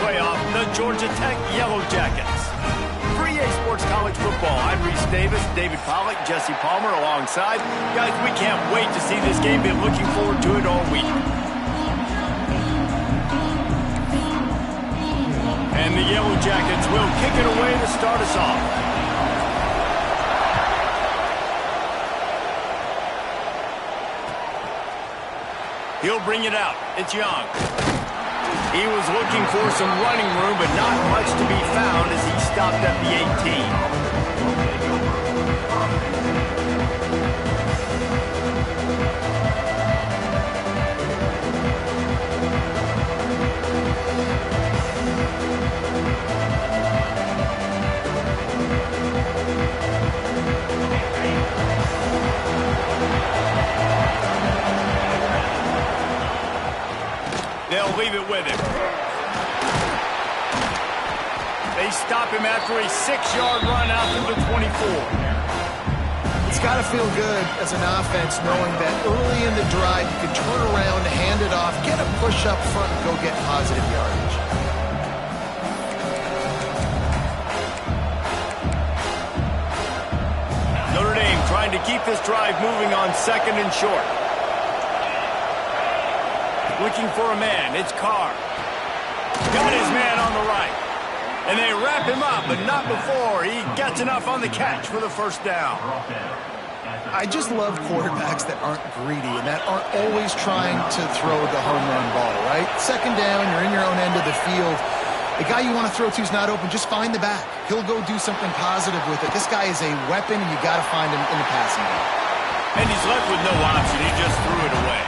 playoff, the Georgia Tech Yellow Jackets. For EA Sports College Football, I'm Reese Davis, David Pollack, Jesse Palmer alongside. Guys, we can't wait to see this game. Been looking forward to it all week. And the Yellow Jackets will kick it away to start us off. He'll bring it out. It's Young. He was looking for some running room, but not much to be found as he stopped at the 18. They'll leave it with him. They stop him after a 6-yard run out to the 24. It's got to feel good as an offense knowing that early in the drive you can turn around, hand it off, get a push up front, and go get positive yardage. Notre Dame trying to keep this drive moving on 2nd and short. Looking for a man. It's Carr. Got his man on the right. And they wrap him up, but not before he gets enough on the catch for the first down. I just love quarterbacks that aren't greedy and that aren't always trying to throw the home run ball, right? 2nd down, you're in your own end of the field. The guy you want to throw to is not open. Just find the back. He'll go do something positive with it. This guy is a weapon, and you got to find him in the passing game. And he's left with no option. He just threw it away.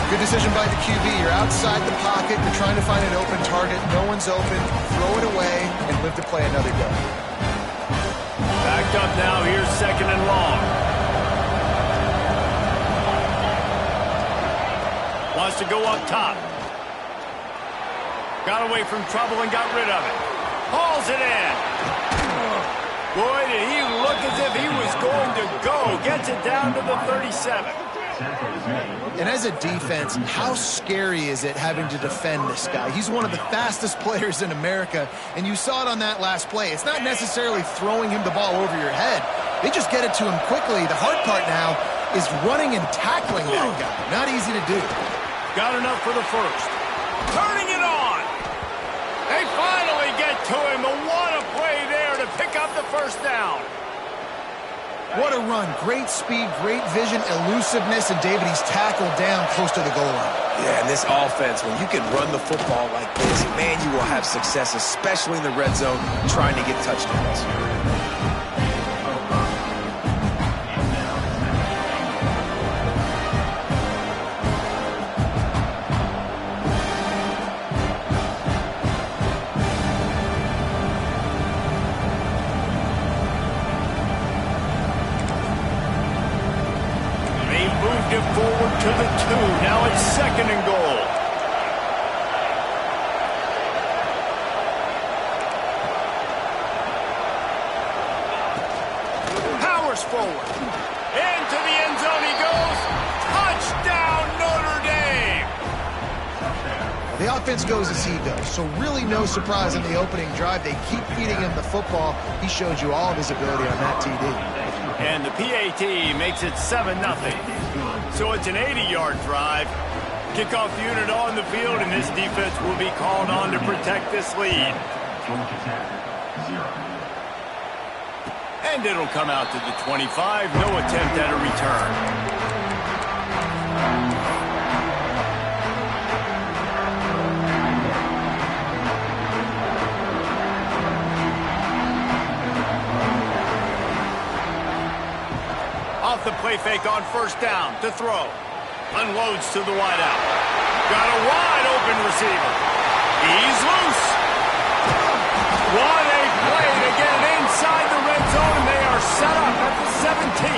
Good decision by the QB. You're outside the pocket. You're trying to find an open target. No one's open. Throw it away and live to play another go. Backed up now. Here's 2nd and long. Wants to go up top. Got away from trouble and got rid of it. Hauls it in. Boy, did he look as if he was going to go. Gets it down to the 37. And as a defense, how scary is it having to defend this guy? He's one of the fastest players in America, and you saw it on that last play. It's not necessarily throwing him the ball over your head. They just get it to him quickly. The hard part now is running and tackling that guy. Not easy to do. Got enough for the first. Turning it on. They finally get to him. But what a play there to pick up the first down. What a run. Great speed, great vision, elusiveness, and David, he's tackled down close to the goal line. Yeah, and this offense, when you can run the football like this, man, you will have success, especially in the red zone, trying to get touchdowns. Forward to the 2. Now it's 2nd and goal. Powers forward. Into the end zone he goes. Touchdown, Notre Dame. The offense goes as he goes, so really no surprise in the opening drive. They keep feeding him the football. He showed you all of his ability on that TD. And the PAT makes it 7-0. So it's an 80-yard drive. Kickoff unit on the field, and this defense will be called on to protect this lead. And it'll come out to the 25. No attempt at a return. Off the play fake on first down to throw. Unloads to the wideout. Got a wide open receiver. He's loose. What a play to get it inside the red zone, and they are set up at the 17.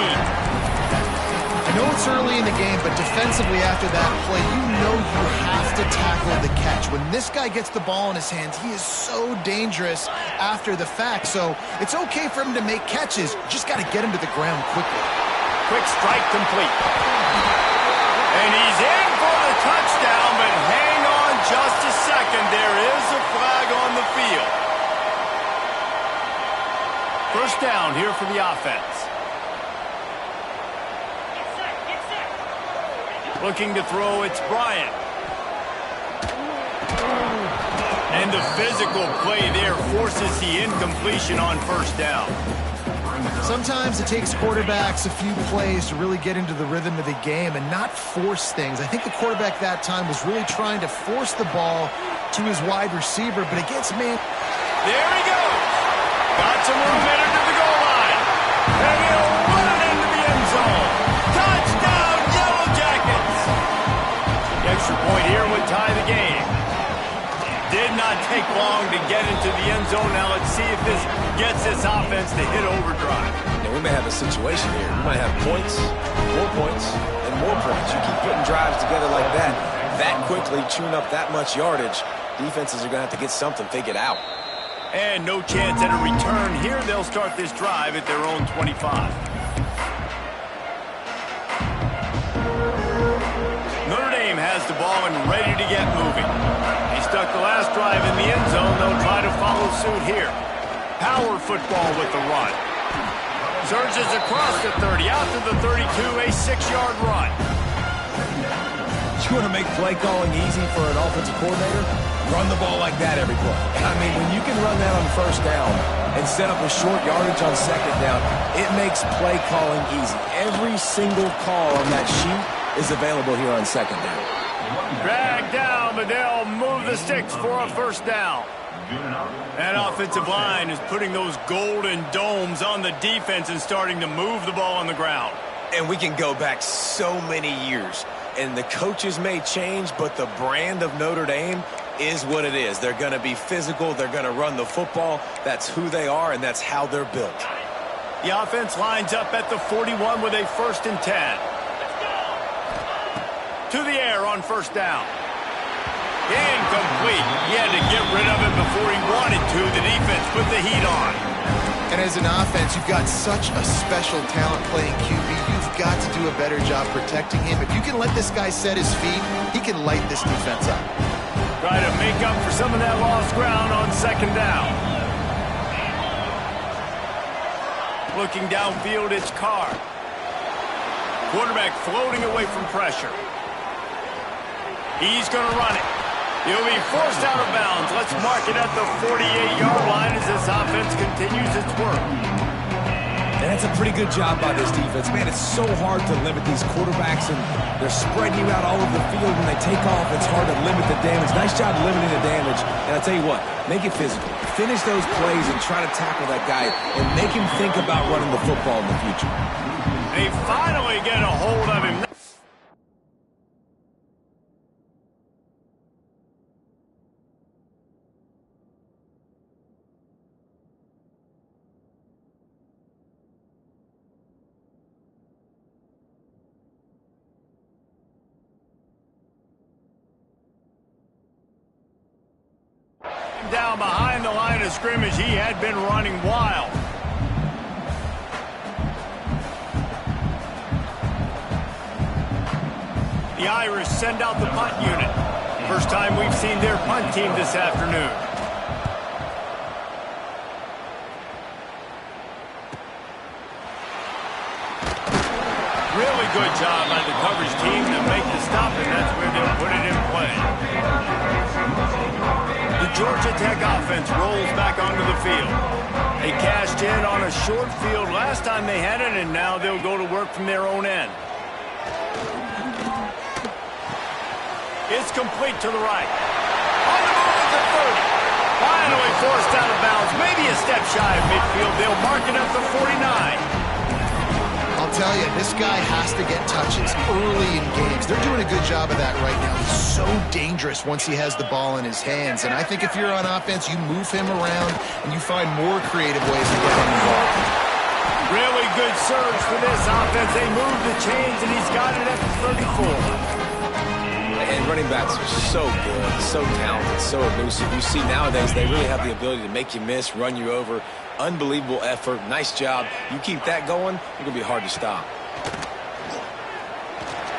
I know it's early in the game, but defensively after that play, you know you have to tackle the catch. When this guy gets the ball in his hands, he is so dangerous after the fact. So it's okay for him to make catches. You just got to get him to the ground quickly. Quick strike complete. And he's in for the touchdown, but hang on just a second. There is a flag First down here for the offense. Looking to throw, it's Bryant. And the physical play there forces the incompletion on first down. Sometimes it takes quarterbacks a few plays to really get into the rhythm of the game and not force things. I think the quarterback that time was really trying to force the ball to his wide receiver, but it gets man. There he goes. Got some room headed to the goal line. And he'll run it into the end zone. Touchdown, Yellow Jackets. The extra point here would tie the game. Did not take long to get into the end zone. Now let's see if this gets this offense to hit overdrive. And we may have a situation here. We might have points, and more points. You keep putting drives together like that quickly, chewing up that much yardage, defenses are going to have to get something figured out. And no chance at a return here. They'll start this drive at their own 25. Notre Dame has the ball and ready to get moving. He stuck the last drive in the end zone. They'll try to follow suit here. Power football with the run. Surges across the 30, out to the 32, a 6-yard run. You want to make play calling easy for an offensive coordinator? Run the ball like that every play. I mean, when you can run that on first down and set up a short yardage on second down, it makes play calling easy. Every single call on that sheet is available here on second down. Drag down, but they'll move the sticks for a first down. That offensive line is putting those golden domes on the defense and starting to move the ball on the ground. And we can go back so many years, and the coaches may change, but the brand of Notre Dame is what it is. They're going to be physical. They're going to run the football. That's who they are, and that's how they're built. The offense lines up at the 41 with a 1st and 10. To the air on first down. Incomplete. He had to get rid of it before he wanted to. The defense put the heat on. And as an offense, you've got such a special talent playing QB. You've got to do a better job protecting him. If you can let this guy set his feet, he can light this defense up. Try to make up for some of that lost ground on second down. Looking downfield, it's Carr. Quarterback floating away from pressure. He's going to run it. He'll be forced out of bounds. Let's mark it at the 48-yard line as this offense continues its work. And that's a pretty good job by this defense. Man, it's so hard to limit these quarterbacks, and they're spreading you out all over the field. When they take off, it's hard to limit the damage. Nice job limiting the damage. And I'll tell you what, make it physical. Finish those plays and try to tackle that guy and make him think about running the football in the future. They finally get a hold of him. Down behind the line of scrimmage, he had been running wild. The Irish send out the punt unit. First time we've seen their punt team this afternoon. Really good job by the coverage team to make the stop, and that's where they'll put it in play. The Georgia Tech offense rolls back onto the field. They cashed in on a short field last time they had it, and now they'll go to work from their own end. It's complete to the right. On the move at the 30. Finally forced out of bounds. Maybe a step shy of midfield. They'll mark it at the 49. I'll tell you, this guy has to get touches early in games. They're doing a good job of that right now. He's so dangerous once he has the ball in his hands. And I think if you're on offense, you move him around and you find more creative ways to get him involved. Really good surge for this offense. They move the chains, and he's got it at the 34. And running backs are so good, so talented, so elusive. You see nowadays they really have the ability to make you miss, run you over. Unbelievable effort. Nice job. You keep that going, it's going to be hard to stop.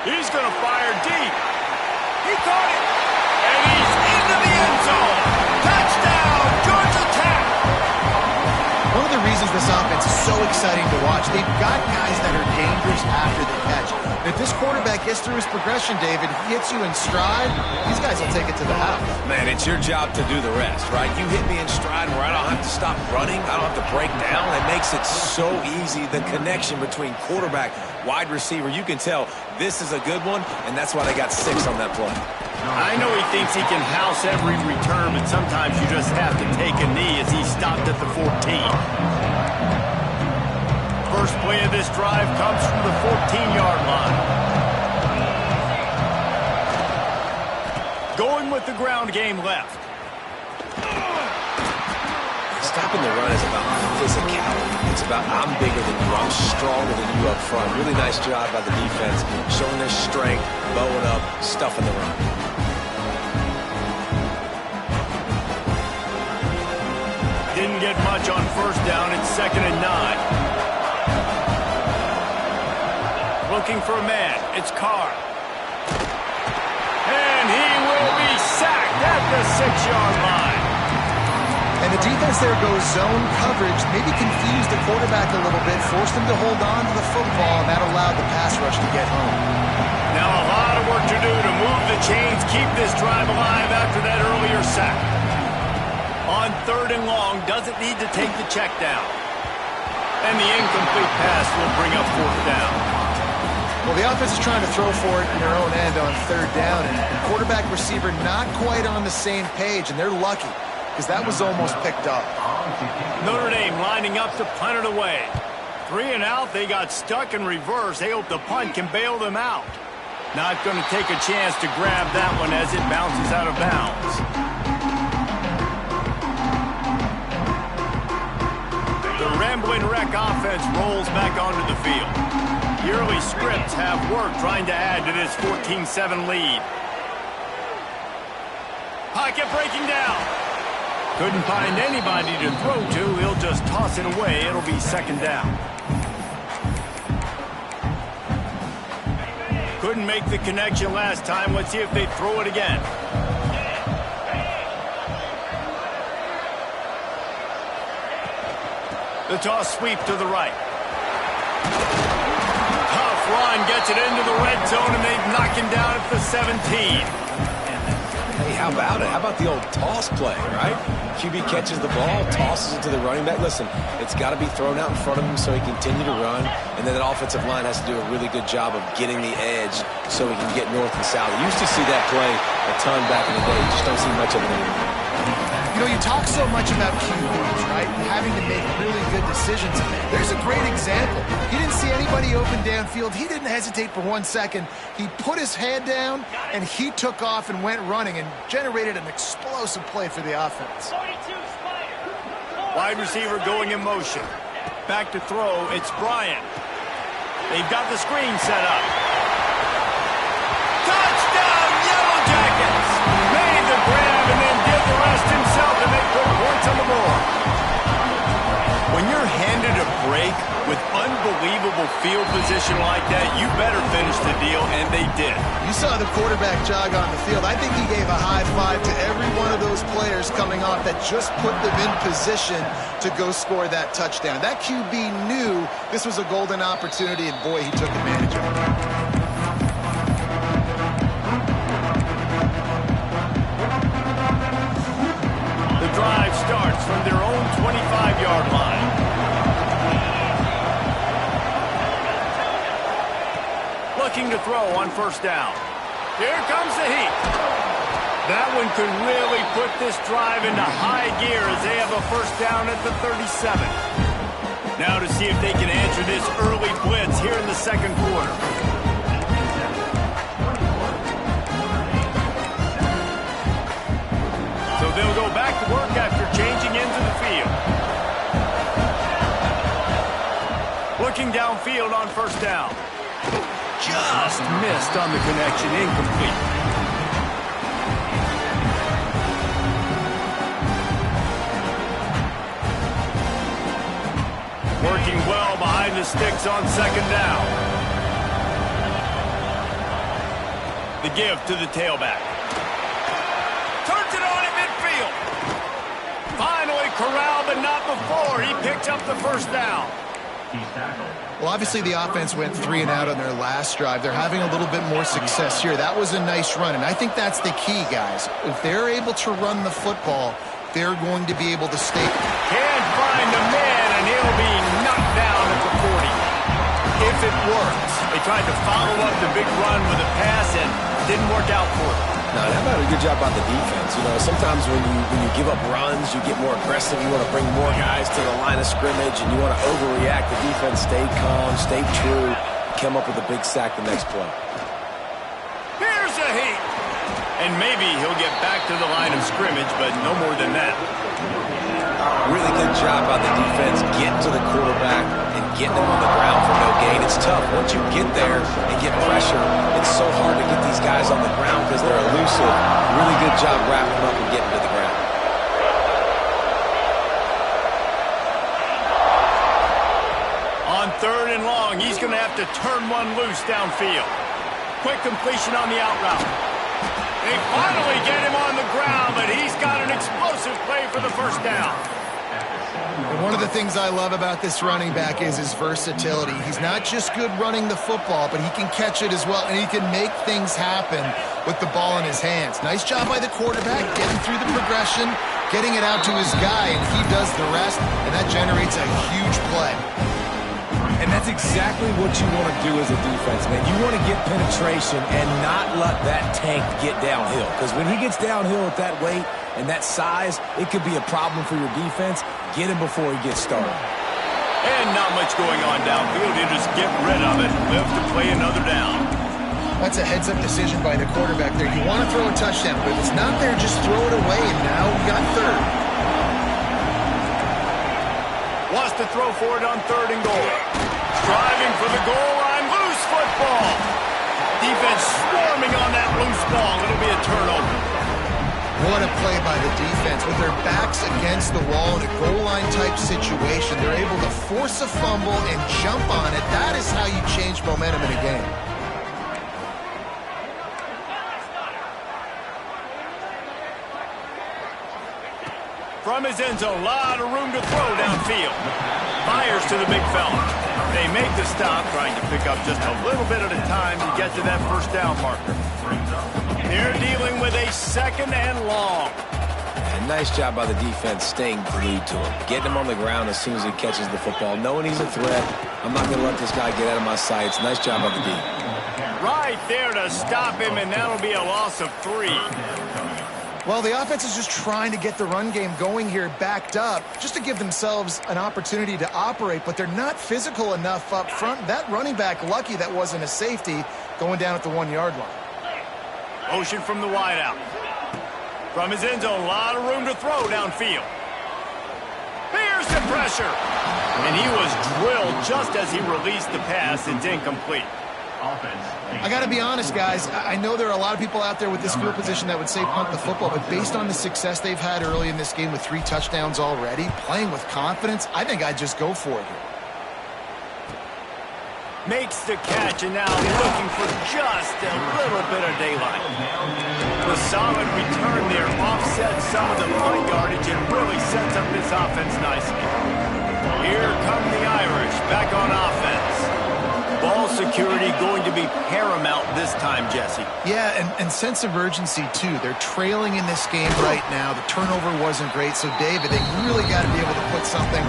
He's going to fire deep. He caught it. And he's into the end zone. Touchdown, Georgia Tech. One of the reasons this offense exciting to watch. They've got guys that are dangerous after the catch. And if this quarterback gets through his progression, David, he hits you in stride, these guys will take it to the house. Man, it's your job to do the rest, right? You hit me in stride where I don't have to stop running. I don't have to break down. It makes it so easy. The connection between quarterback, wide receiver, you can tell this is a good one, and that's why they got 6 on that play. I know he thinks he can house every return, but sometimes you just have to take a knee as he stopped at the 14. First play of this drive comes from the 14-yard line. Going with the ground game left. Stopping the run is about physicality. It's about I'm bigger than you, I'm stronger than you up front. Really nice job by the defense, showing their strength, bowing up, stuffing the run. Didn't get much on first down. It's 2nd and 9. Looking for a man. It's Carr. And he will be sacked at the 6-yard line. And the defense there goes zone coverage, maybe confused the quarterback a little bit, forced him to hold on to the football, and that allowed the pass rush to get home. Now a lot of work to do to move the chains, keep this drive alive after that earlier sack. On 3rd and long, doesn't need to take the check down. And the incomplete pass will bring up 4th down. Well, the offense is trying to throw for it in their own end on 3rd down, and quarterback receiver not quite on the same page, and they're lucky because that was almost picked up. Notre Dame lining up to punt it away. 3 and out, they got stuck in reverse. They hope the punt can bail them out. Not going to take a chance to grab that one as it bounces out of bounds. The Rambling Wreck offense rolls back onto the field. The early scripts have work trying to add to this 14-7 lead. Pocket breaking down. Couldn't find anybody to throw to. He'll just toss it away. It'll be 2nd down. Couldn't make the connection last time. Let's see if they throw it again. The toss sweep to the right. Tough run gets it into the red zone, and they knock him down at the 17. Hey, how about it? How about the old toss play, right? QB catches the ball, tosses it to the running back. Listen, it's got to be thrown out in front of him so he can continue to run, and then that offensive line has to do a really good job of getting the edge so he can get north and south. You used to see that play a ton back in the day. You just don't see much of it anymore. You know, you talk so much about QBs, right? Having to make really good decisions. There's a great example. He didn't see anybody open downfield. He didn't hesitate for 1 second. He put his head down, and he took off and went running and generated an explosive play for the offense. Wide receiver going in motion. Back to throw. It's Bryant. They've got the screen set up. Touchdown, Yellow Jackets! Made the grab and then did the rest himself, and they put points on the board. When you're handed a break with unbelievable field position like that, you better finish the deal, and they did. You saw the quarterback jog on the field. I think he gave a high five to every one of those players coming off that just put them in position to go score that touchdown. That QB knew this was a golden opportunity, and boy, he took advantage of it. The drive starts from their own 25-yard line. Looking to throw on 1st down. Here comes the heat. That one could really put this drive into high gear as they have a 1st down at the 37. Now to see if they can answer this early blitz here in the 2nd quarter. So they'll go back to work after changing into the field. Looking downfield on 1st down. Just missed on the connection, incomplete. Working well behind the sticks on 2nd down. The give to the tailback. Turns it on in midfield. Finally corralled, but not before. He picks up the 1st down. Well, obviously the offense went 3 and out on their last drive. They're having a little bit more success here. That was a nice run, and I think that's the key, guys. If they're able to run the football, they're going to be able to stay. Can't find the man, and he'll be knocked down at the 40. If it works. They tried to follow up the big run with a pass, and didn't work out for them. No, that might be a good job by the defense. You know, sometimes when you give up runs, you get more aggressive. You want to bring more guys to the line of scrimmage, and you want to overreact. The defense stayed calm, stayed true, came up with a big sack the next play. Here's a heat. And maybe he'll get back to the line of scrimmage, but no more than that. Really good job by the defense getting to the quarterback and getting him on the ground for no gain. It's tough. Once you get there and get pressure, it's so hard to get these guys on the ground because they're elusive. Really good job wrapping them up and getting to the ground. On 3rd and long, he's going to have to turn one loose downfield. Quick completion on the out route. They finally get him on the ground, but he's got an explosive play for the first down. And one of the things I love about this running back is his versatility. He's not just good running the football, but he can catch it as well, and he can make things happen with the ball in his hands. Nice job by the quarterback, getting through the progression, getting it out to his guy, and he does the rest, and that generates a huge play. And that's exactly what you want to do as a defense, man. You want to get penetration and not let that tank get downhill. Because when he gets downhill at that weight and that size, it could be a problem for your defense. Get him before he gets started. And not much going on downfield. You just get rid of it and live to play another down. That's a heads-up decision by the quarterback there. You want to throw a touchdown, but if it's not there, just throw it away, and now we got 3rd. Wants to throw for it on 3rd and goal. Striving for the goal line. Loose football. Defense swarming on that loose ball. It'll be a turnover. What a play by the defense. With their backs against the wall in a goal line type situation, they're able to force a fumble and jump on it. That is how you change momentum in a game. From his end zone, a lot of room to throw downfield. Fires to the big fella. They make the stop, trying to pick up just a little bit at a time to get to that first down marker. They're dealing with a 2nd and long. And nice job by the defense staying glued to him. Getting him on the ground as soon as he catches the football. Knowing he's a threat. I'm not going to let this guy get out of my sights. Nice job by the D. Right there to stop him, and that'll be a loss of 3. Well, the offense is just trying to get the run game going here, backed up, just to give themselves an opportunity to operate, but they're not physical enough up front. That running back, lucky that wasn't a safety, going down at the 1-yard line. Motion from the wideout. From his end zone, a lot of room to throw downfield. Here's the pressure. And he was drilled just as he released the pass. It's incomplete. I got to be honest, guys. I know there are a lot of people out there with this field position that would say punt the football, but based on the success they've had early in this game with 3 touchdowns already, playing with confidence, I think I'd just go for it here. Makes the catch, and now looking for just a little bit of daylight. The solid return there offsets some of the punt yardage and really sets up this offense nicely. Here come the Irish back on offense. Ball security going to be paramount this time, Jesse. Yeah, and sense of urgency, too. They're trailing in this game right now. The turnover wasn't great. So, David, they really got to be able to put something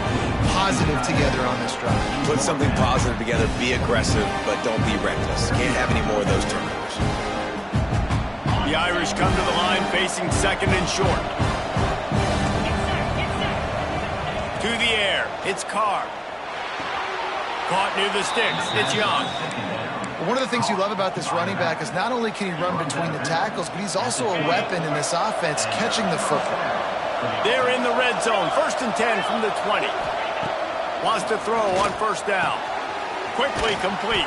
positive together on this drive. Put something positive together. Be aggressive, but don't be reckless. Can't have any more of those turnovers. The Irish come to the line facing 2nd and short. To the air. It's Carr. Caught near the sticks. It's Young. One of the things you love about this running back is not only can he run between the tackles, but he's also a weapon in this offense catching the football. They're in the red zone. 1st and 10 from the 20. Wants to throw on 1st down. Quickly complete.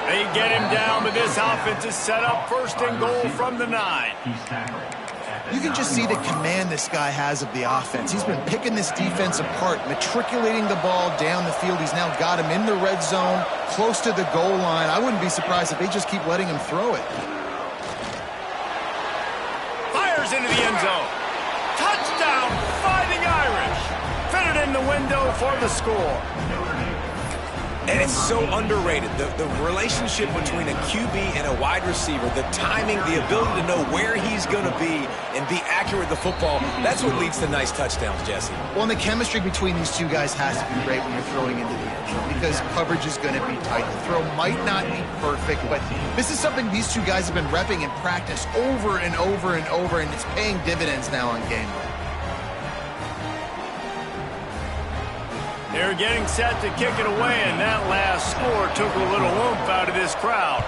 They get him down, but this offense is set up 1st and goal from the 9. You can just see the command this guy has of the offense. He's been picking this defense apart, matriculating the ball down the field. He's now got him in the red zone, close to the goal line. I wouldn't be surprised if they just keep letting him throw it. Fires into the end zone. Touchdown, Fighting Irish. Fitted in the window for the score. And it's so underrated. The relationship between a QB and a wide receiver, the timing, the ability to know where he's going to be and be accurate with the football, that's what leads to nice touchdowns, Jesse. Well, and the chemistry between these two guys has to be great when you're throwing into the end zone because coverage is going to be tight. The throw might not be perfect, but this is something these two guys have been repping in practice over and over and over, and it's paying dividends now on game day. They're getting set to kick it away, and that last score took a little oomph out of this crowd.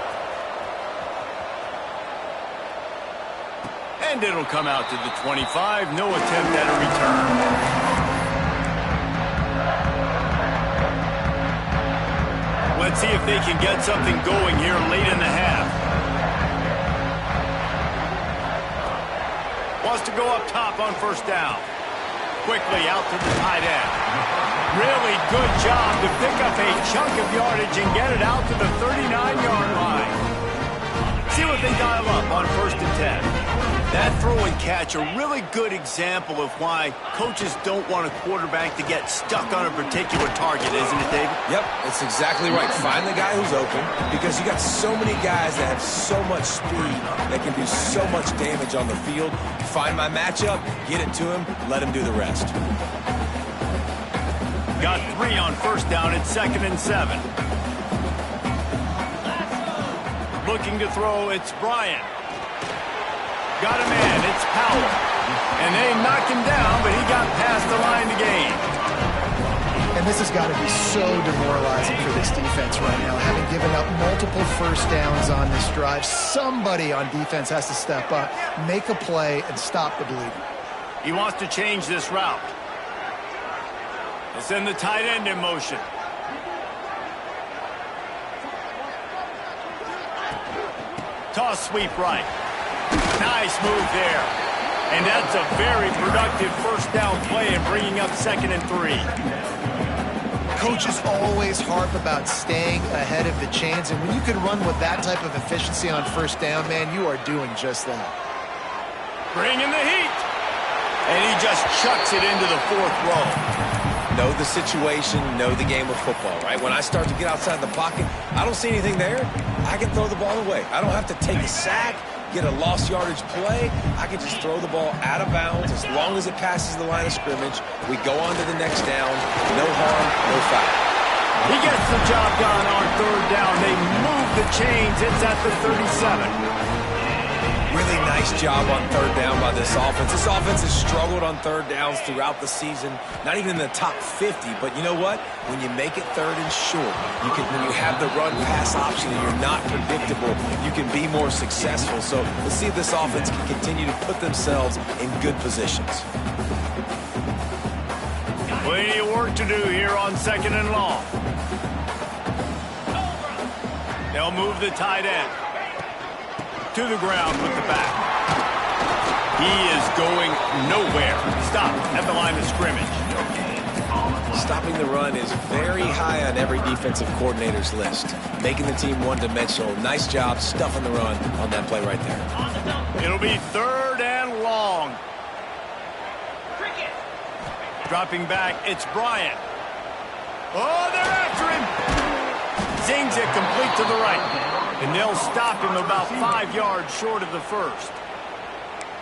And it'll come out to the 25. No attempt at a return. Let's see if they can get something going here late in the half. Wants to go up top on first down. Quickly out to the tight end. Really good job to pick up a chunk of yardage and get it out to the 39-yard line. See what they dial up on 1st and 10. That throw and catch, a really good example of why coaches don't want a quarterback to get stuck on a particular target, isn't it, David? Yep, that's exactly right. Find the guy who's open because you got so many guys that have so much speed that can do so much damage on the field. Find my matchup, get it to him, let him do the rest. Got 3 on first down at 2nd and 7. Looking to throw, it's Bryant. Got a man, it's Powell. And they knocked him down, but he got past the line to gain. And this has got to be so demoralizing for this defense right now, having given up multiple first downs on this drive. Somebody on defense has to step up, make a play, and stop the bleeding. He wants to change this route. They send the tight end in motion. Toss sweep right. Nice move there. And that's a very productive first down play in bringing up 2nd and 3. Coaches always harp about staying ahead of the chains, and when you can run with that type of efficiency on first down, man, you are doing just that. Bring in the heat. And he just chucks it into the 4th row. Know the situation, know the game of football, right? When I start to get outside the pocket, I don't see anything there. I can throw the ball away. I don't have to take a sack, get a lost yardage play. I can just throw the ball out of bounds as long as it passes the line of scrimmage. We go on to the next down. No harm, no foul. He gets the job done on 3rd down. They move the chains. It's at the 37. Really nice job on 3rd down by this offense. This offense has struggled on 3rd downs throughout the season. Not even in the top 50, but you know what? When you make it 3rd and short, when you have the run-pass option and you're not predictable, you can be more successful. So let's see if this offense can continue to put themselves in good positions. Plenty of work to do here on 2nd and long. They'll move the tight end to the ground with the back. He is going nowhere. Stop at the line of scrimmage. Stopping the run is very high on every defensive coordinator's list. Making the team one-dimensional. Nice job stuffing the run on that play right there. It'll be 3rd and long. Dropping back, it's Bryant. Oh, they're after him. Zings it complete to the right. And they'll stop him about 5 yards short of the 1st.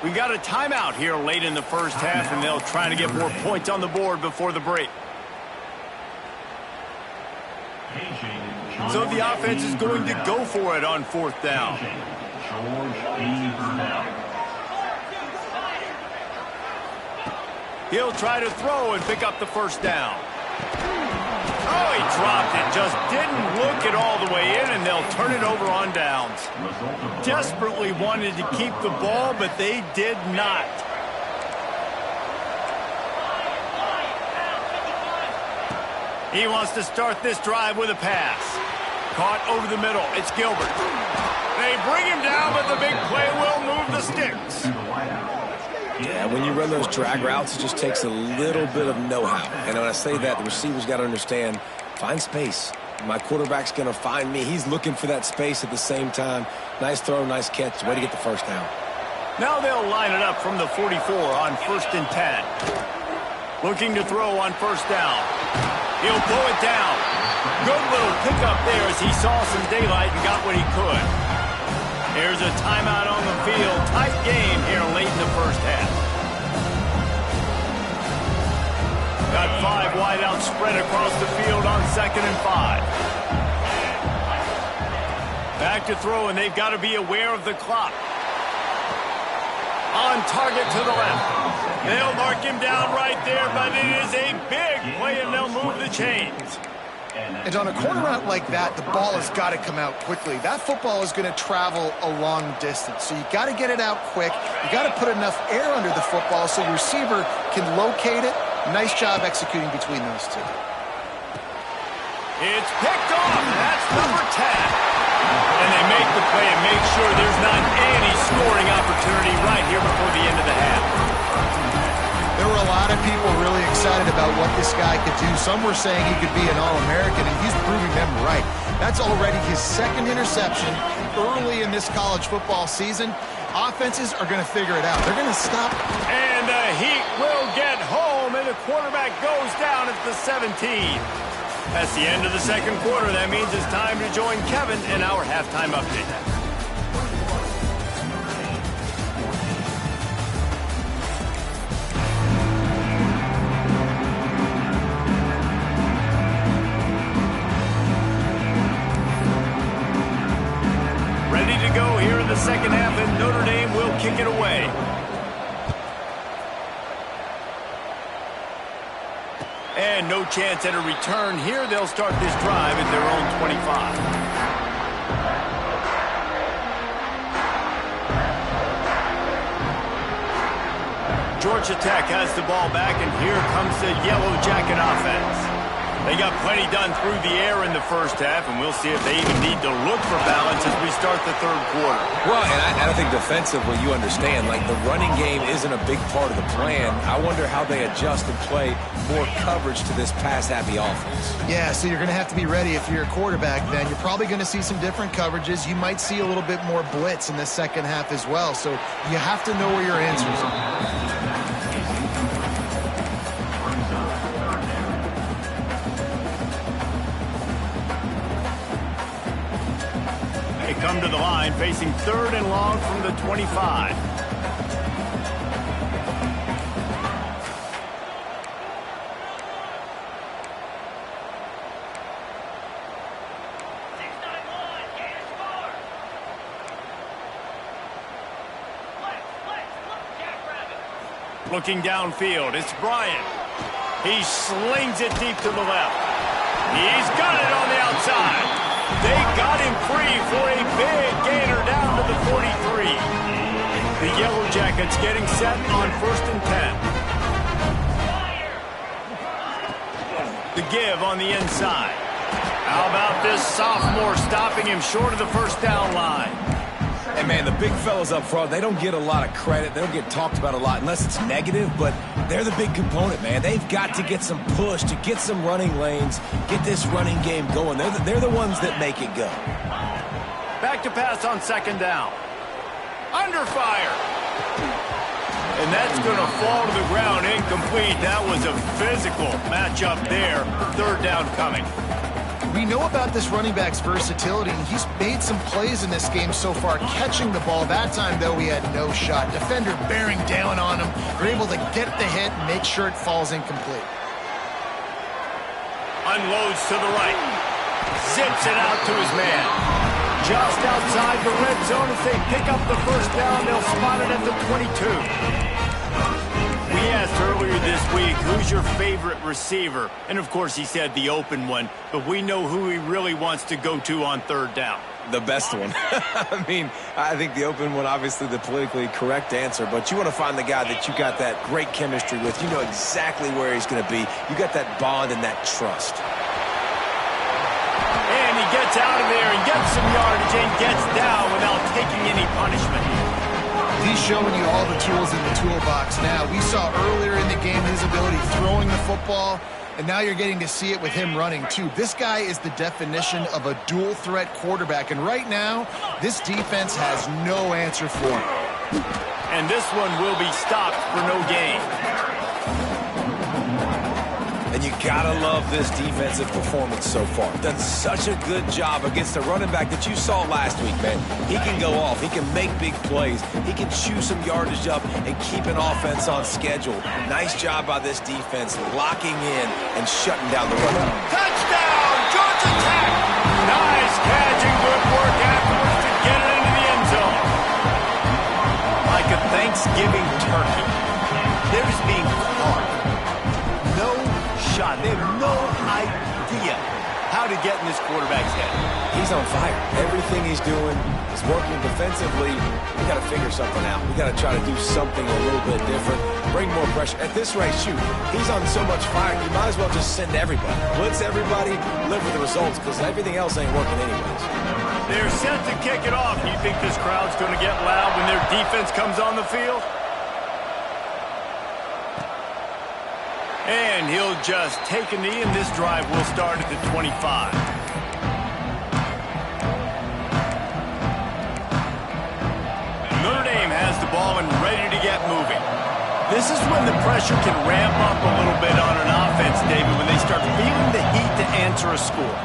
We got a timeout here late in the first half, and they'll try to get more points on the board before the break. So the offense is going to go for it on 4th down. He'll try to throw and pick up the first down. Oh, he dropped it. Just didn't look it all the way in, and they'll turn it over on downs. Desperately wanted to keep the ball, but they did not. He wants to start this drive with a pass. Caught over the middle. It's Gilbert. They bring him down, but the big play will move the sticks. Yeah, when you run those drag routes, it just takes a little bit of know-how. And when I say that, the receiver's got to understand, find space. My quarterback's going to find me. He's looking for that space at the same time. Nice throw, nice catch. Way to get the first down. Now they'll line it up from the 44 on 1st and 10. Looking to throw on 1st down. He'll blow it down. Good little pickup there as he saw some daylight and got what he could. Here's a timeout on the field. Tight game here late in the first half. Got 5 wideouts spread across the field on 2nd and 5. Back to throw, and they've got to be aware of the clock. On target to the left. They'll mark him down right there, but it is a big play, and they'll move the chains. And on a corner route like that, the ball has got to come out quickly. That football is going to travel a long distance, so you got to get it out quick. You got to put enough air under the football so your receiver can locate it. Nice job executing between those two. It's picked off. That's number 10. And they make the play and make sure there's not any scoring opportunity right here before the end of the half. There were a lot of people really excited about what this guy could do. Some were saying he could be an All-American, and he's proving them right. That's already his 2nd interception early in this college football season. Offenses are going to figure it out. They're going to stop. And the Heat will get home, and the quarterback goes down at the 17. That's the end of the 2nd quarter. That means it's time to join Kevin in our halftime update. Ready to go here in the 2nd half, and Notre Dame will kick it away. And no chance at a return here. They'll start this drive at their own 25. Georgia Tech has the ball back, and here comes the Yellow Jacket offense. They got plenty done through the air in the first half, and we'll see if they even need to look for balance as we start the 3rd quarter. Well, and I don't think defensively you understand, like the running game isn't a big part of the plan. I wonder how they adjust and play more coverage to this pass-happy offense. Yeah, so you're going to have to be ready if you're a quarterback, then. You're probably going to see some different coverages. You might see a little bit more blitz in the 2nd half as well, so you have to know where your answers are. Come to the line, facing 3rd and long from the 25. Looking downfield, it's Bryant. He slings it deep to the left. He's got it on the outside. They got him free for a big gainer down to the 43. The Yellow Jackets getting set on 1st and 10. The give on the inside. How about this sophomore stopping him short of the 1st down line? And, man, the big fellas up front, they don't get a lot of credit. They don't get talked about a lot unless it's negative, but they're the big component, man. They've got to get some push, to get some running lanes, get this running game going. They're the ones that make it go. Back to pass on 2nd down. Under fire. And that's going to fall to the ground incomplete. That was a physical matchup there. 3rd down coming. We know about this running back's versatility. He's made some plays in this game so far, catching the ball. That time, though, he had no shot. Defender bearing down on him. They're able to get the hit and make sure it falls incomplete. Unloads to the right. Zips it out to his man. Just outside the red zone as they pick up the 1st down. They'll spot it at the 22. We asked earlier this week, who's your favorite receiver? And, of course, he said the open one. But we know who he really wants to go to on 3rd down. The best one. I mean, I think the open one, obviously the politically correct answer. But you want to find the guy that you got that great chemistry with. You know exactly where he's going to be. You got that bond and that trust. And he gets out of there and gets some yardage and gets down without taking any punishment. He's showing you all the tools in the toolbox now. We saw earlier in the game his ability throwing the football, and now you're getting to see it with him running, too. This guy is the definition of a dual-threat quarterback, and right now, this defense has no answer for him. And this one will be stopped for no gain. And you gotta love this defensive performance so far. Done such a good job against a running back that you saw last week, man. He can go off. He can make big plays. He can chew some yardage up and keep an offense on schedule. Nice job by this defense locking in and shutting down the run. Touchdown, Georgia Tech! Nice catch and good work afterwards to get it into the end zone. Like a Thanksgiving turkey, they're just being carved. No shot. They have no idea how to get in this quarterback's head. He's on fire. Everything he's doing is working defensively. We got to figure something out. We got to try to do something a little bit different. Bring more pressure. At this rate, shoot, he's on so much fire, you might as well just send everybody. Blitz everybody, live with the results, because everything else ain't working anyways. They're set to kick it off. Do you think this crowd's going to get loud when their defense comes on the field? And he'll just take a knee, and this drive will start at the 25. Notre Dame has the ball and ready to get moving. This is when the pressure can ramp up a little bit on an offense, David, when they start feeling the heat to answer a score.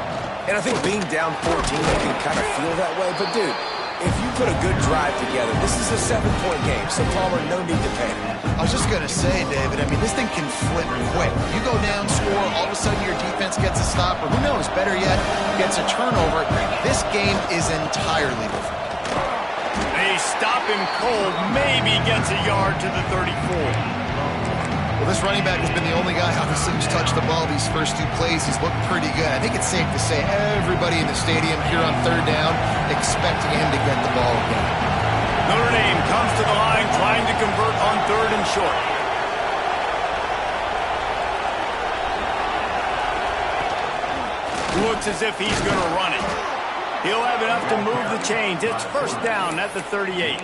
And I think being down 14, you can kind of feel that way. But, dude, if you put a good drive together, this is a 7-point game, so Palmer, no need to panic. I was just going to say, David, I mean, this thing can flip quick. You go down, score, all of a sudden your defense gets a stop, or who knows, better yet, gets a turnover. This game is entirely different. They stop him cold, maybe gets a yard to the 34. Well, this running back has been the only guy, obviously, who's touched the ball these first two plays. He's looked pretty good. I think it's safe to say everybody in the stadium here on third down expecting him to get the ball again. Notre Dame comes to the line trying to convert on third and short. Looks as if he's going to run it. He'll have enough to move the chains. It's first down at the 38.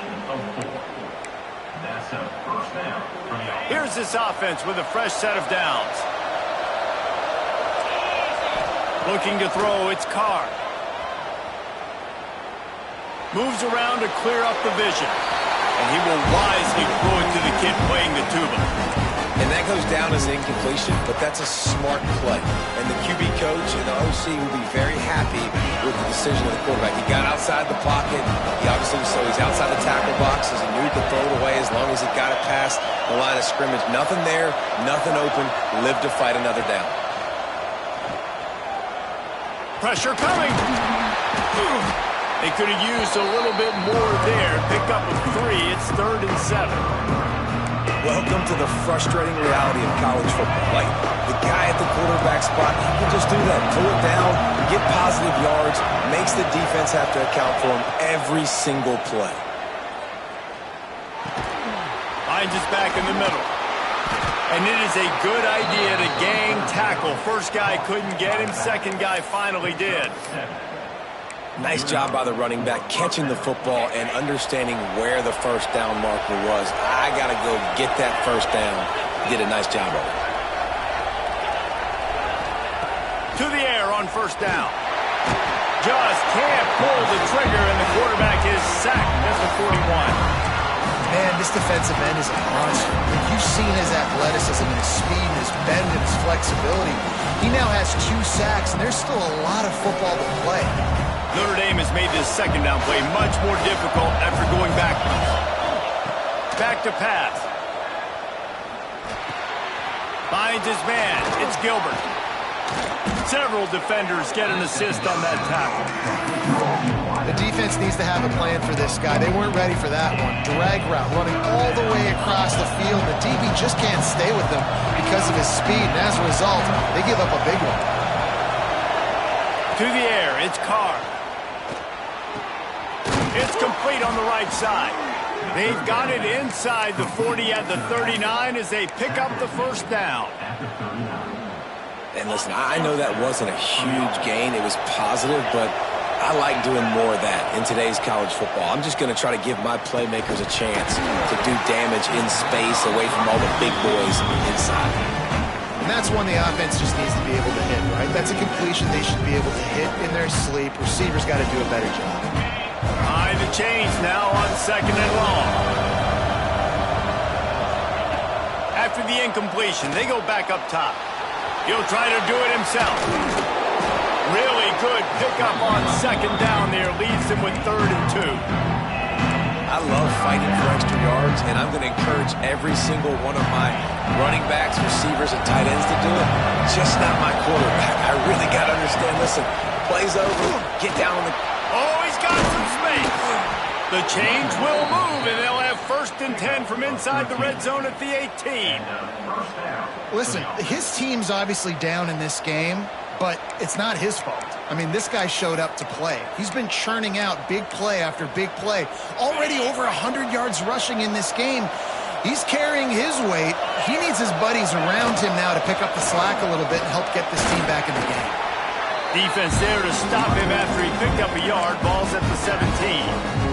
Here's this offense with a fresh set of downs. Looking to throw, it's Carr. Moves around to clear up the vision. And he will wisely throw it to the kid playing the tuba. And that goes down as an incompletion, but that's a smart play. And the QB coach and the OC will be very happy with the decision of the quarterback. He got outside the pocket. He obviously, so he's outside the tackle box. He knew to throw it away as long as he got it past the line of scrimmage. Nothing there, nothing open. Live to fight another down. Pressure coming. They could have used a little bit more there. Pick up a 3. It's 3rd and 7. Welcome to the frustrating reality of college football. Like, the guy at the quarterback spot, he can just do that. Pull it down, get positive yards, makes the defense have to account for him every single play. Finds us back in the middle. And it is a good idea to gang tackle. First guy couldn't get him. Second guy finally did. Nice job by the running back, catching the football and understanding where the first down marker was. I got to go get that first down. Did a nice job of it. To the air on first down. Just can't pull the trigger, and the quarterback is sacked at the 41. Man, this defensive end is a monster. You've seen his athleticism and his speed and his bend and his flexibility. He now has 2 sacks, and there's still a lot of football to play. Notre Dame has made this second down play much more difficult after going backwards. Back to pass. Finds his man. It's Gilbert. Several defenders get an assist on that tackle. The defense needs to have a plan for this guy. They weren't ready for that one. Drag route running all the way across the field. The DB just can't stay with him because of his speed, and as a result, they give up a big one. To the air, it's Carr. It's complete on the right side. They've got it inside the 40 at the 39 as they pick up the first down. And listen, I know that wasn't a huge gain. It was positive, but I like doing more of that in today's college football. I'm just going to try to give my playmakers a chance to do damage in space away from all the big boys inside. And that's one the offense just needs to be able to hit, right? That's a completion they should be able to hit in their sleep. Receivers got to do a better job. High the chains now on second and long. After the incompletion, they go back up top. He'll try to do it himself. Really good pickup on second down there. Leaves him with 3rd and 2. I love fighting for extra yards, and I'm going to encourage every single one of my running backs, receivers, and tight ends to do it. Just not my quarterback. I really got to understand, listen, play's over, get down on the... Oh, he's got some space. The chains will move, and they'll have 1st and 10 from inside the red zone at the 18. Listen, his team's obviously down in this game, but it's not his fault. I mean, this guy showed up to play. He's been churning out big play after big play. Already over 100 yards rushing in this game. He's carrying his weight. He needs his buddies around him now to pick up the slack a little bit and help get this team back in the game. Defense there to stop him after he picked up a yard. Ball's at the 17.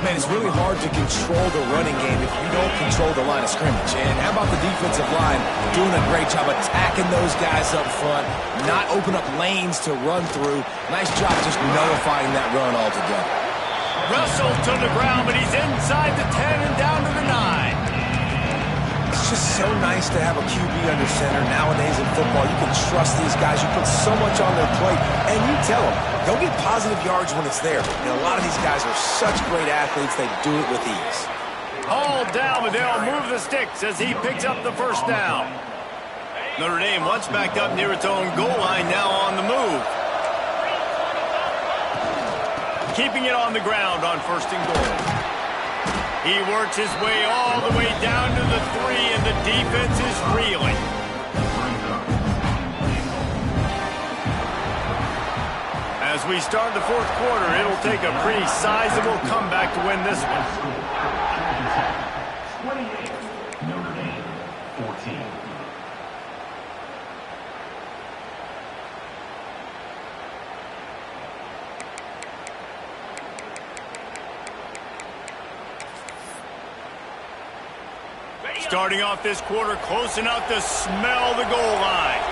Man, it's really hard to control the running game if you don't control the line of scrimmage. And how about the defensive line doing a great job attacking those guys up front, not open up lanes to run through. Nice job just nullifying that run altogether. Russell to the ground, but he's inside the 10 and down to the 9. It's just so nice to have a QB under center nowadays in football. You can trust these guys. You put so much on their plate, and you tell them, go get positive yards when it's there. And a lot of these guys are such great athletes, they do it with ease. Hauled down, but they'll move the sticks as he picks up the 1st down. Notre Dame once backed up near its own goal line, now on the move. Keeping it on the ground on 1st and goal. He works his way all the way down to the 3, and the defense is reeling. As we start the 4th quarter, it'll take a pretty sizable comeback to win this one. 28, Notre Dame, 14. Starting off this quarter close enough to smell the goal line.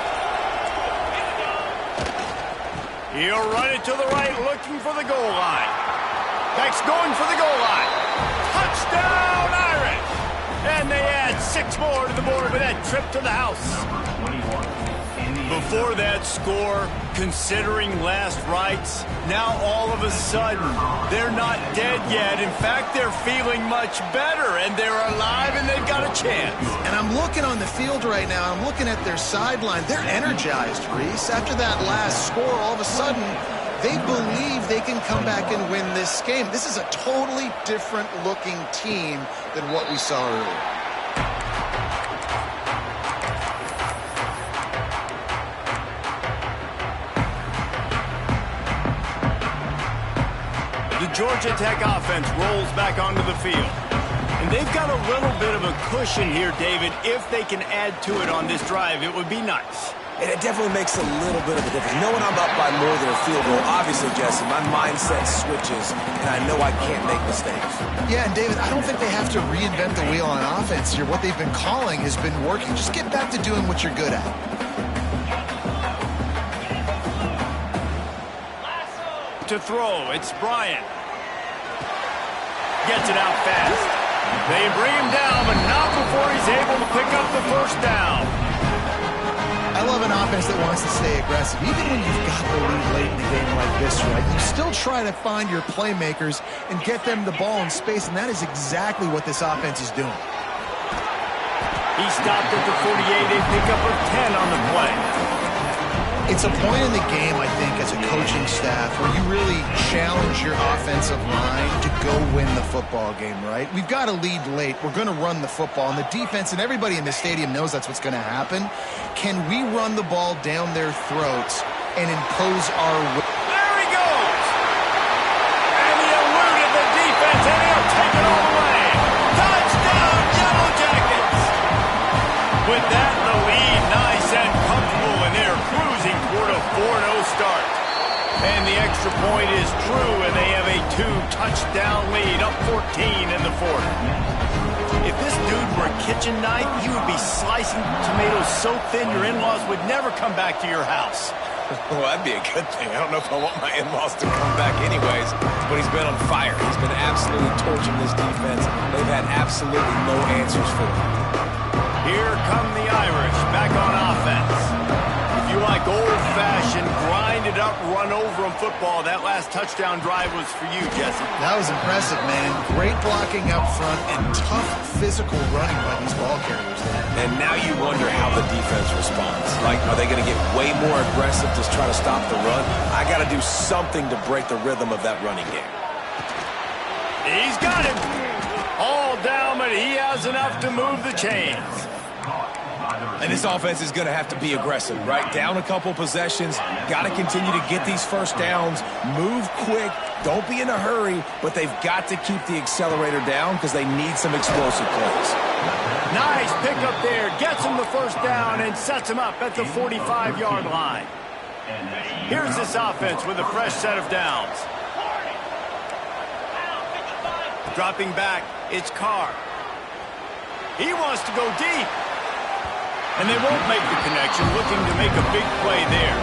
He'll run it to the right, looking for the goal line. Beck's going for the goal line. Touchdown, Irish! And they add 6 more to the board with that trip to the house. Before that score, considering last rites, now all of a sudden, they're not dead yet. In fact, they're feeling much better, and they're alive, and they've got a chance. And I'm looking on the field right now. I'm looking at their sideline. They're energized, Reese. After that last score, all of a sudden, they believe they can come back and win this game. This is a totally different-looking team than what we saw earlier. The Georgia Tech offense rolls back onto the field. And they've got a little bit of a cushion here, David. If they can add to it on this drive, it would be nice. And it definitely makes a little bit of a difference. Knowing I'm up by more than a field goal, obviously, Jesse, my mindset switches, and I know I can't make mistakes. Yeah, and David, I don't think they have to reinvent the wheel on offense here. What they've been calling has been working. Just get back to doing what you're good at. To throw, it's Bryant. Gets it out fast. They bring him down, but not before he's able to pick up the 1st down. I love an offense that wants to stay aggressive. Even when you've got the lead late in the game like this, right, you still try to find your playmakers and get them the ball in space, and that is exactly what this offense is doing. He stopped at the 48, a pickup of 10 on the play. It's a point in the game, I think, as a coaching staff where you really challenge your offensive line to go win the football game, right? We've got to lead late. We're going to run the football. And the defense and everybody in the stadium knows that's what's going to happen. Can we run the ball down their throats and impose our will? There he goes! And he eluded the defense, and he'll take it all the way. Touchdown, Yellow Jackets! With that in the lead, nice and comfortable, and they're cruising toward a 4-0 start. And the extra point is true, and they have a 2-touchdown lead, up 14 in the 4th. If this dude were a kitchen knife, he would be slicing tomatoes so thin your in-laws would never come back to your house. Well, that'd be a good thing. I don't know if I want my in-laws to come back anyways, but he's been on fire. He's been absolutely torching this defense. They've had absolutely no answers for him. Here come the Irish back on offense. run over him football. That last touchdown drive was for you, Jesse. That was impressive, man. Great blocking up front and tough physical running by these ball carriers there. And now you wonder how the defense responds. Like, are they going to get way more aggressive to try to stop the run? I got to do something to break the rhythm of that running game. He's got it. All down, but he has enough to move the chains. And this offense is going to have to be aggressive, right? Down a couple possessions, got to continue to get these first downs, move quick, don't be in a hurry, but they've got to keep the accelerator down because they need some explosive plays. Nice pickup there, gets him the first down and sets him up at the 45-yard line. Here's this offense with a fresh set of downs. Dropping back, it's Carr. He wants to go deep. And they won't make the connection, looking to make a big play there.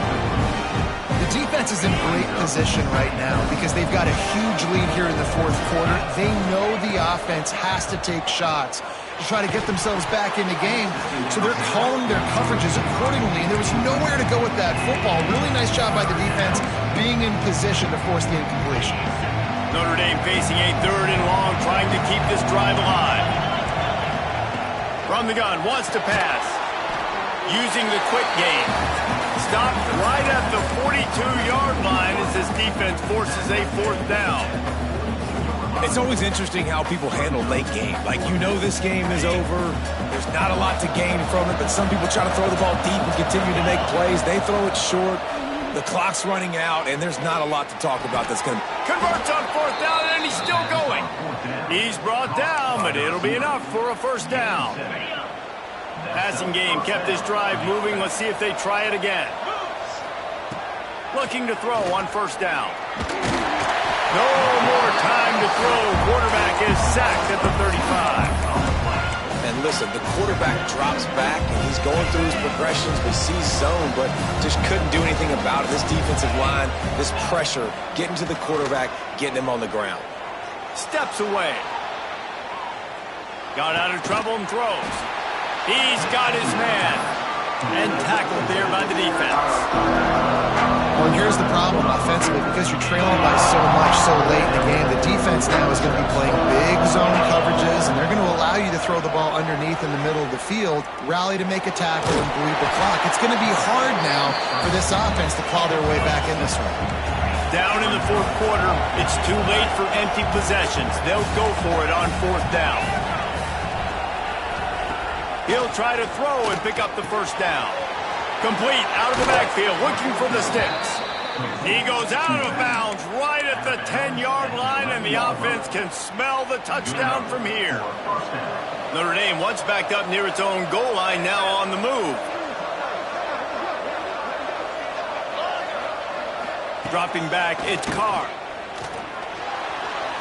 The defense is in great position right now because they've got a huge lead here in the fourth quarter. They know the offense has to take shots to try to get themselves back in the game, so they're calling their coverages accordingly, and there was nowhere to go with that football. Really nice job by the defense being in position to force the incompletion. Notre Dame facing a 3rd and long, trying to keep this drive alive. From the gun, wants to pass. Using the quick game. Stopped right at the 42-yard line as this defense forces a 4th down. It's always interesting how people handle late game. Like, you know this game is over. There's not a lot to gain from it, but some people try to throw the ball deep and continue to make plays. They throw it short. The clock's running out, and there's not a lot to talk about that's going to... Converts on 4th down, and he's still going. He's brought down, but it'll be enough for a 1st down. Passing game kept this drive moving. Let's see if they try it again. Looking to throw on 1st down. No more time to throw. Quarterback is sacked at the 35. And listen, the quarterback drops back, and he's going through his progressions. We see zone, but just couldn't do anything about it. This defensive line, this pressure, getting to the quarterback, getting him on the ground. Steps away. Got out of trouble and throws. He's got his man. And tackled there by the defense. Well, here's the problem offensively. Because you're trailing by so much so late in the game, the defense now is going to be playing big zone coverages, and they're going to allow you to throw the ball underneath in the middle of the field, rally to make a tackle, and bleed the clock. It's going to be hard now for this offense to claw their way back in this one. Down in the 4th quarter, it's too late for empty possessions. They'll go for it on 4th down. He'll try to throw and pick up the 1st down. Complete out of the backfield, looking for the sticks. He goes out of bounds right at the 10-yard line, and the offense can smell the touchdown from here. Notre Dame, once backed up near its own goal line, now on the move. Dropping back, it's Carr.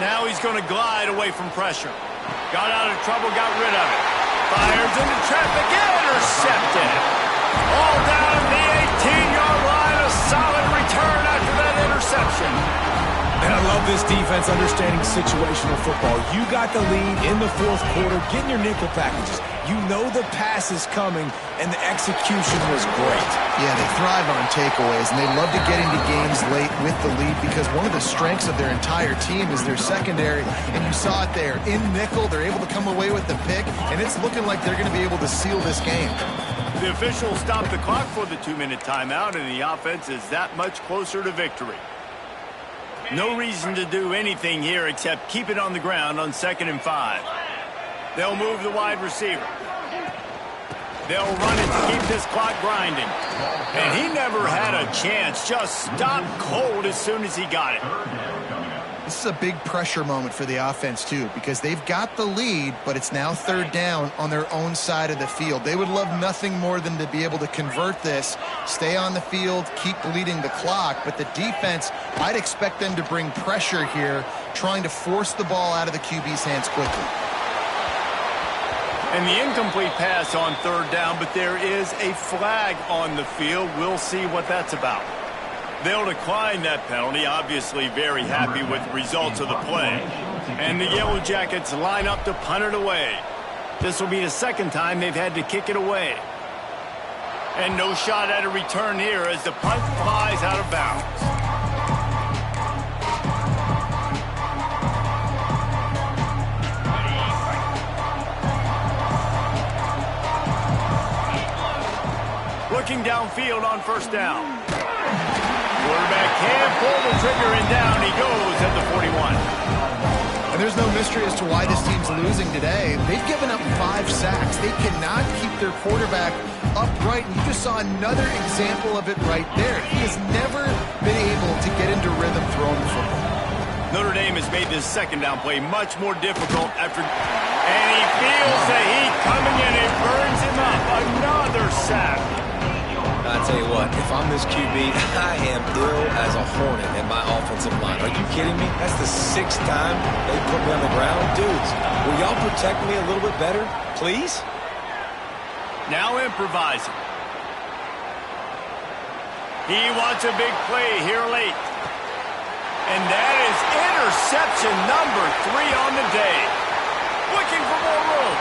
Now he's going to glide away from pressure. Got out of trouble, got rid of it. Fires into traffic, intercepted. All down the 18-yard line, a solid return after that interception. And I love this defense understanding situational football. You got the lead in the 4th quarter, getting your nickel packages. You know the pass is coming, and the execution was great. Yeah, they thrive on takeaways, and they love to get into games late with the lead because one of the strengths of their entire team is their secondary, and you saw it there. In nickel, they're able to come away with the pick, and it's looking like they're going to be able to seal this game. The officials stopped the clock for the 2-minute timeout, and the offense is that much closer to victory. No reason to do anything here except keep it on the ground on 2nd and 5. They'll move the wide receiver. They'll run it to keep this clock grinding. And he never had a chance. Just stopped cold as soon as he got it. This is a big pressure moment for the offense, too, because they've got the lead, but it's now 3rd down on their own side of the field. They would love nothing more than to be able to convert this, stay on the field, keep bleeding the clock. But the defense, I'd expect them to bring pressure here, trying to force the ball out of the QB's hands quickly. And the incomplete pass on 3rd down, but there is a flag on the field. We'll see what that's about. They'll decline that penalty, obviously very happy with the results of the play. And the Yellow Jackets line up to punt it away. This will be the 2nd time they've had to kick it away. And no shot at a return here as the punt flies out of bounds. Looking downfield on first down. Quarterback can pull the trigger, and down he goes at the 41. And there's no mystery as to why this team's losing today. They've given up 5 sacks. They cannot keep their quarterback upright, and you just saw another example of it right there. He has never been able to get into rhythm throwing the football. Notre Dame has made this second down play much more difficult after... And he feels the heat coming in. It burns him up. Another sack. I tell you what, if I'm this QB, I am ill as a hornet in my offensive line. Are you kidding me? That's the 6th time they put me on the ground. Dudes, will y'all protect me a little bit better, please? Now improvising. He wants a big play here late. And that is interception number 3 on the day. Looking for more room.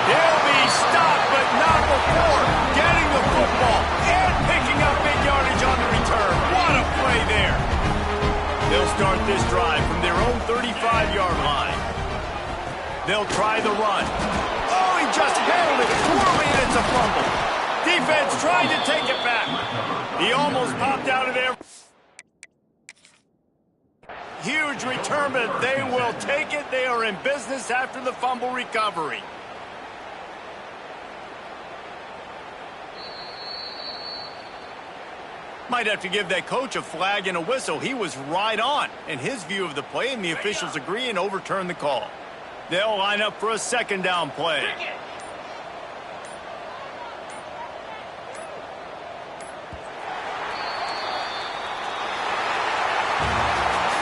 He'll be stopped, but not before getting the football and picking up big yardage on the return. What a play there. They'll start this drive from their own 35-yard line. They'll try the run. Oh, he just handled it poorly, and it's a fumble. Defense trying to take it back. He almost popped out of there. Huge return, but they will take it. They are in business after the fumble recovery. Might have to give that coach a flag and a whistle. He was right on in his view of the play, and the officials agree and overturn the call. They'll line up for a second down play.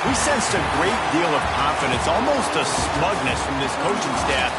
We sensed a great deal of confidence, almost a smugness from this coaching staff.